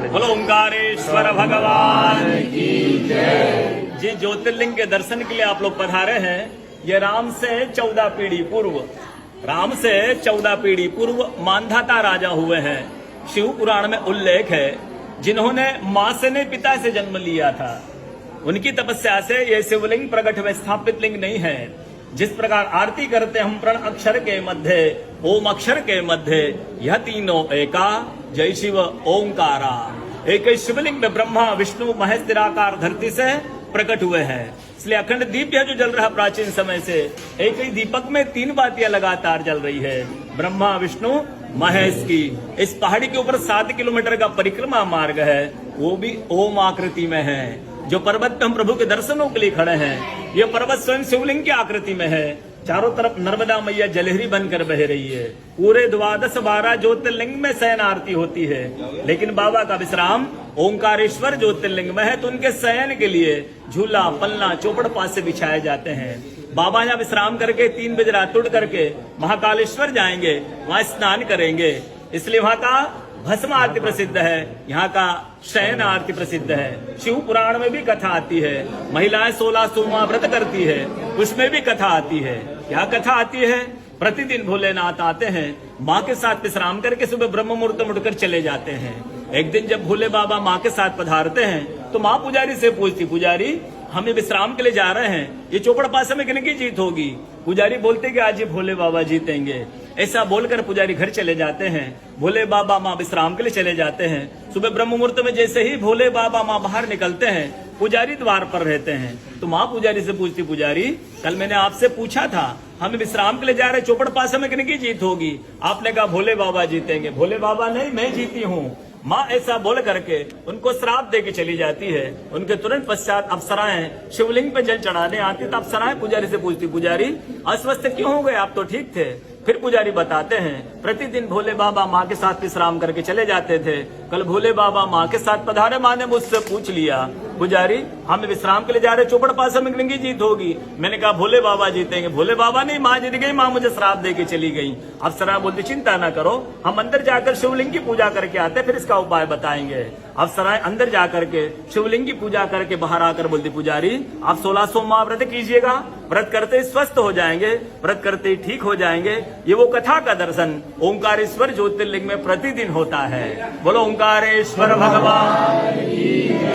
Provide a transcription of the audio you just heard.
बोलो ओंकारेश्वर भगवान की जय। जी ज्योतिर्लिंग के दर्शन के लिए आप लोग पधारे हैं। ये राम से 14 पीढ़ी पूर्व मांधाता राजा हुए हैं। शिव पुराण में उल्लेख है, जिन्होंने मां से नहीं पिता से जन्म लिया था। उनकी तपस्या से ये शिवलिंग प्रकट में स्थापित लिंग नहीं है। जिस प्रकार आरती करते हम प्रण अक्षर के मध्य, ओम अक्षर के मध्य, यह तीनों एका, जय शिव ओंकारा। एक ही शिवलिंग में ब्रह्मा विष्णु महेश निराकार धरती से प्रकट हुए हैं। इसलिए अखंड दीप जो जल रहा प्राचीन समय से, एक ही दीपक में 3 बातियां लगातार जल रही है, ब्रह्मा विष्णु महेश की। इस पहाड़ी के ऊपर 7 किलोमीटर का परिक्रमा मार्ग है, वो भी ओम आकृति में है। जो पर्वत पे हम प्रभु के दर्शनों के लिए खड़े हैं, ये पर्वत स्वयं शिवलिंग की आकृति में है। चारों तरफ नर्मदा मैया जलहरी बनकर बह रही है। पूरे 12 ज्योतिर्लिंग में शयन आरती होती है, लेकिन बाबा का विश्राम ओंकारेश्वर ज्योतिर्लिंग में है। तो उनके शयन के लिए झूला पलना चौपड़ पास से बिछाए जाते हैं। बाबा यहाँ विश्राम करके 3 बजे रात उठ करके महाकालेश्वर जाएंगे, वहां स्नान करेंगे। इसलिए वहां का भस्म आरती प्रसिद्ध है, यहाँ का शयन आरती प्रसिद्ध है। शिव पुराण में भी कथा आती है, महिलाएं 16 सोमवार व्रत करती है, उसमें भी कथा आती है। क्या कथा आती है? प्रतिदिन भोलेनाथ आते हैं, माँ के साथ विश्राम करके सुबह ब्रह्म मुहूर्त में उठकर चले जाते हैं। एक दिन जब भोले बाबा माँ के साथ पधारते हैं, तो माँ पुजारी से पूछती, पुजारी हमें विश्राम के लिए जा रहे हैं, ये चौपड़ पासे में किन की जीत होगी? पुजारी बोलते कि आज ये भोले बाबा जीतेंगे। ऐसा बोलकर पुजारी घर चले जाते हैं। भोले बाबा माँ विश्राम के लिए चले जाते हैं। सुबह ब्रह्म मुहूर्त में जैसे ही भोले बाबा माँ बाहर निकलते हैं, पुजारी द्वार पर रहते हैं। तो माँ पुजारी से पूछती, पुजारी कल मैंने आपसे पूछा था, हम विश्राम के लिए जा रहे, चौपड़ पासे में किन की जीत होगी? आपने कहा भोले बाबा जीतेंगे। भोले बाबा नहीं, मैं जीती हूँ। माँ ऐसा बोल करके उनको श्राप दे के चली जाती है। उनके तुरंत पश्चात अप्सराएं शिवलिंग पे जल चढ़ाने आती। तो अप्सराएं पुजारी से पूछती, पुजारी अस्वस्थ क्यों हो गए? आप तो ठीक थे। फिर पुजारी बताते हैं, प्रतिदिन भोले बाबा माँ के साथ विश्राम करके चले जाते थे। कल भोले बाबा माँ के साथ पधारे, माँ ने मुझसे पूछ लिया, पुजारी हम विश्राम के लिए जा रहे, चौपड़ पासे में किनकी जीत होगी? मैंने कहा भोले बाबा जीतेंगे। भोले बाबा नहीं, माँ जीत गई, माँ मुझे श्राप दे के चली गई। अप्सरा बोलती, चिंता ना करो, हम अंदर जाकर शिवलिंग की पूजा करके आते, फिर इसका उपाय बताएंगे। अप्सराएं अंदर जाकर के शिवलिंग की पूजा करके बाहर आकर बोलती, पुजारी आप 16 सोमवार व्रत कीजिएगा, व्रत करते ही स्वस्थ हो जाएंगे, व्रत करते ही ठीक हो जाएंगे। ये वो कथा का दर्शन ओंकारेश्वर ज्योतिर्लिंग में प्रतिदिन होता है। बोलो ओंकारेश्वर भगवान की।